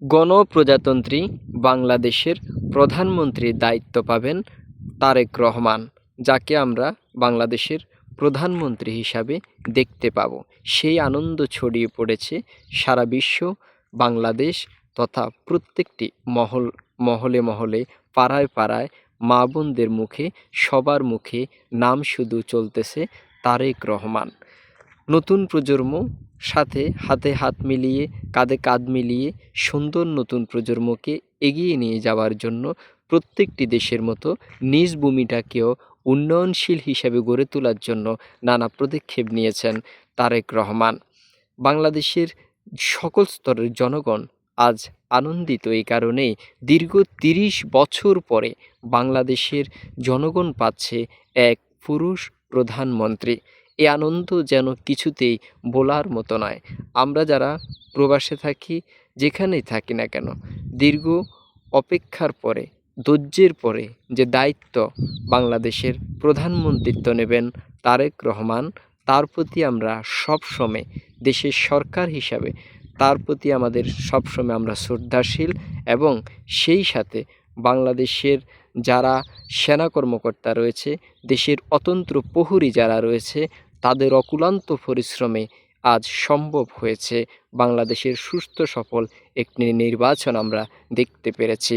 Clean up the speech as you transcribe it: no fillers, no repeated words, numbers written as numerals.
গণপ্রজাতন্ত্রী বাংলাদেশের প্রধানমন্ত্রীর দায়িত্ব পাবেন তারেক রহমান, যাকে আমরা বাংলাদেশের প্রধানমন্ত্রী হিসাবে দেখতে পাব। সেই আনন্দ ছড়িয়ে পড়েছে সারা বিশ্ব, বাংলাদেশ তথা প্রত্যেকটি মহলে মহলে, পাড়ায় পাড়ায়, মা বোনদের মুখে, সবার মুখে নাম শুধু চলতেছে তারেক রহমান। নতুন প্রজন্ম সাথে হাতে হাত মিলিয়ে, কাঁধে কাঁধ মিলিয়ে সুন্দর নতুন প্রজন্মকে এগিয়ে নিয়ে যাওয়ার জন্য প্রত্যেকটি দেশের মতো নিজ ভূমিটাকেও উন্নয়নশীল হিসেবে গড়ে তোলার জন্য নানা পদক্ষেপ নিয়েছেন তারেক রহমান। বাংলাদেশের সকল স্তরের জনগণ আজ আনন্দিত এই কারণেই, দীর্ঘ ৩০ বছর পরে বাংলাদেশের জনগণ পাচ্ছে এক পুরুষ প্রধানমন্ত্রী। এই আনন্দ যেন কিছুতেই বলার মতো নয়। আমরা যারা প্রবাসে থাকি, যেখানেই থাকি না কেন, দীর্ঘ অপেক্ষার পরে, ধৈর্যের পরে যে দায়িত্ব বাংলাদেশের প্রধানমন্ত্রিত্ব নেবেন তারেক রহমান, তার প্রতি আমরা সবসময় দেশের সরকার হিসাবে তার প্রতি আমাদের সবসময় আমরা শ্রদ্ধাশীল, এবং সেই সাথে বাংলাদেশের যারা সেনা কর্মকর্তা রয়েছে, দেশের অতন্ত্র প্রহরী যারা রয়েছে, তাদের অকুলান্ত পরিশ্রমে আজ সম্ভব হয়েছে বাংলাদেশের সুস্থ সফল একটি নির্বাচন আমরা দেখতে পেরেছি।